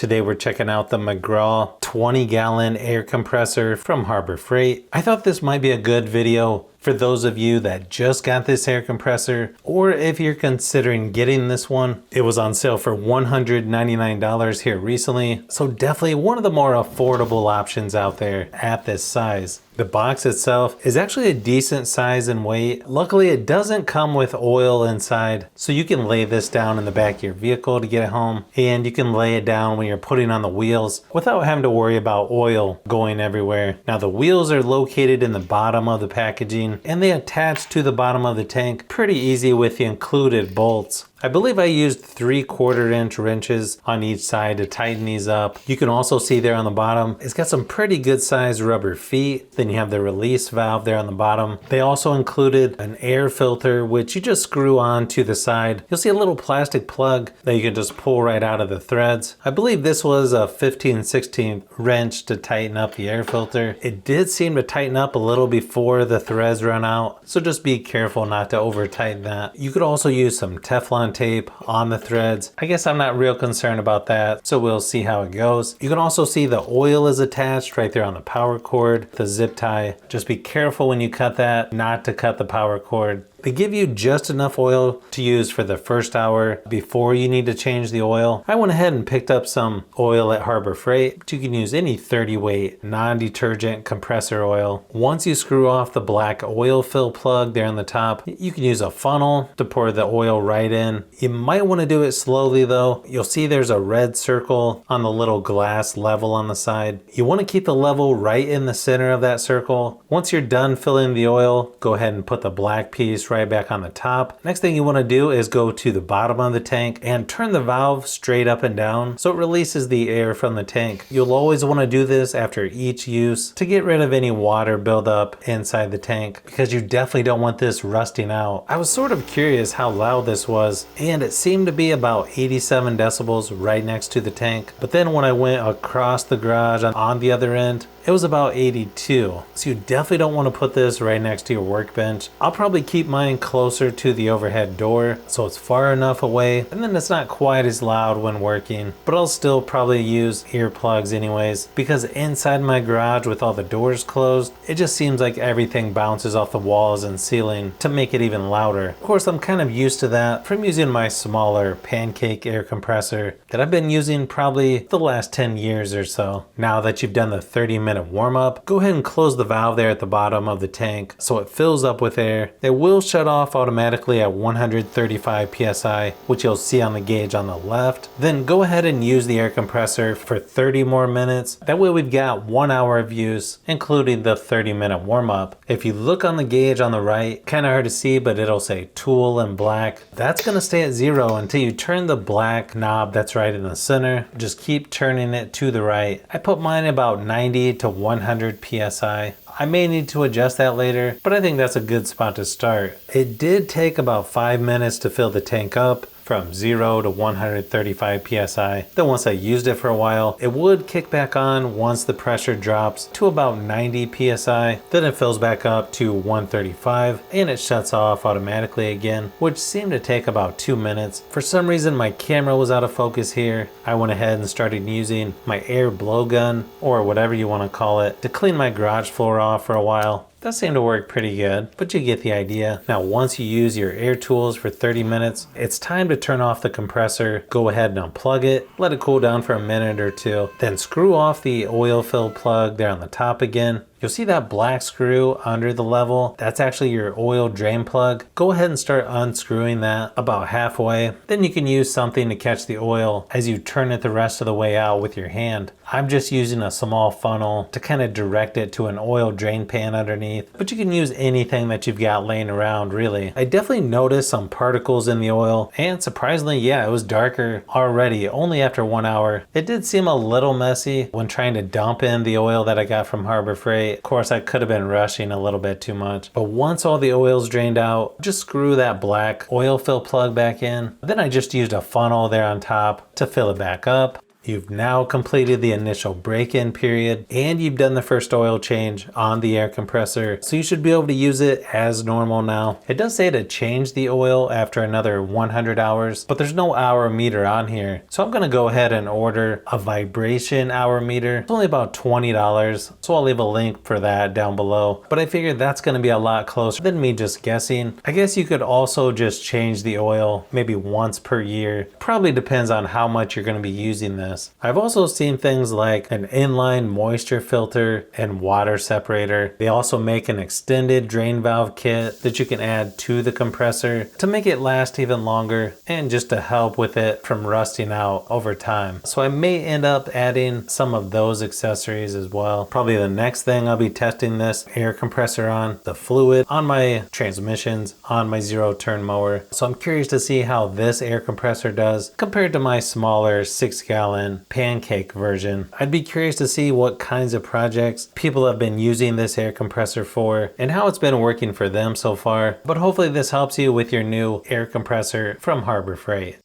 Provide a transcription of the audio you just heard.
Today we're checking out the McGraw 20-gallon air compressor from Harbor Freight. I thought this might be a good video for those of you that just got this air compressor, or if you're considering getting this one. It was on sale for $199 here recently, so definitely one of the more affordable options out there at this size. The box itself is actually a decent size and weight. Luckily, it doesn't come with oil inside, so you can lay this down in the back of your vehicle to get it home, and you can lay it down when you're putting on the wheels without having to worry about oil going everywhere. Now, the wheels are located in the bottom of the packaging, and they attach to the bottom of the tank pretty easy with the included bolts. I believe I used 3/4 inch wrenches on each side to tighten these up. You can also see there on the bottom, it's got some pretty good sized rubber feet. Then you have the release valve there on the bottom. They also included an air filter, which you just screw on to the side. You'll see a little plastic plug that you can just pull right out of the threads. I believe this was a 15/16 wrench to tighten up the air filter. It did seem to tighten up a little before the threads run out, so just be careful not to over tighten that. You could also use some Teflon tape on the threads. I guess I'm not real concerned about that, so we'll see how it goes. You can also see the oil is attached right there on the power cord, the zip tie. Just be careful when you cut that, not to cut the power cord. They give you just enough oil to use for the first hour before you need to change the oil. I went ahead and picked up some oil at Harbor Freight, but you can use any 30 weight non-detergent compressor oil. Once you screw off the black oil fill plug there on the top, you can use a funnel to pour the oil right in. You might want to do it slowly though. You'll see there's a red circle on the little glass level on the side. You want to keep the level right in the center of that circle. Once you're done filling the oil, go ahead and put the black piece right back on the top. Next thing you want to do is go to the bottom of the tank and turn the valve straight up and down so it releases the air from the tank. You'll always want to do this after each use to get rid of any water buildup inside the tank, because you definitely don't want this rusting out. I was sort of curious how loud this was, and it seemed to be about 87 decibels right next to the tank. But then when I went across the garage on the other end, it was about 82. So you definitely don't want to put this right next to your workbench. I'll probably keep mine closer to the overhead door so it's far enough away, and then it's not quite as loud when working. But I'll still probably use earplugs anyways, because inside my garage with all the doors closed, it just seems like everything bounces off the walls and ceiling to make it even louder. Of course, I'm kind of used to that from using my smaller pancake air compressor that I've been using probably the last 10 years or so. Now that you've done the 30-minute warm up, go ahead and close the valve there at the bottom of the tank so it fills up with air. It will shut off automatically at 135 psi, which you'll see on the gauge on the left. Then go ahead and use the air compressor for 30 more minutes. That way we've got 1 hour of use, including the 30-minute warm up. If you look on the gauge on the right, kind of hard to see, but it'll say tool in black. That's going to stay at 0 until you turn the black knob that's right in the center. Just keep turning it to the right. I put mine about 90 to 100 psi. I may need to adjust that later, but I think that's a good spot to start. It did take about 5 minutes to fill the tank up from 0 to 135 psi. Then once I used it for a while, it would kick back on once the pressure drops to about 90 psi. Then it fills back up to 135 and it shuts off automatically again, which seemed to take about 2 minutes. For some reason my camera was out of focus here. I went ahead and started using my air blowgun, or whatever you want to call it, to clean my garage floor off for a while. That seemed to work pretty good, but you get the idea. Now, once you use your air tools for 30 minutes, it's time to turn off the compressor. Go ahead and unplug it, let it cool down for a minute or two, then screw off the oil fill plug there on the top again. You'll see that black screw under the level. That's actually your oil drain plug. Go ahead and start unscrewing that about halfway. Then you can use something to catch the oil as you turn it the rest of the way out with your hand. I'm just using a small funnel to kind of direct it to an oil drain pan underneath, but you can use anything that you've got laying around really. I definitely noticed some particles in the oil, and surprisingly, yeah, it was darker already only after 1 hour. It did seem a little messy when trying to dump in the oil that I got from Harbor Freight. Of course, I could have been rushing a little bit too much, but once all the oil's drained out, just screw that black oil fill plug back in. Then I just used a funnel there on top to fill it back up. You've now completed the initial break-in period and you've done the first oil change on the air compressor, so you should be able to use it as normal now. It does say to change the oil after another 100 hours, but there's no hour meter on here. So I'm gonna go ahead and order a vibration hour meter. It's only about $20, so I'll leave a link for that down below. But I figured that's gonna be a lot closer than me just guessing. I guess you could also just change the oil maybe once per year. Probably depends on how much you're gonna be using this. I've also seen things like an inline moisture filter and water separator. They also make an extended drain valve kit that you can add to the compressor to make it last even longer and just to help with it from rusting out over time. So I may end up adding some of those accessories as well. Probably the next thing I'll be testing this air compressor on, the fluid on my transmissions, on my zero turn mower. So I'm curious to see how this air compressor does compared to my smaller 6-gallon pancake version. I'd be curious to see what kinds of projects people have been using this air compressor for and how it's been working for them so far. But hopefully this helps you with your new air compressor from Harbor Freight.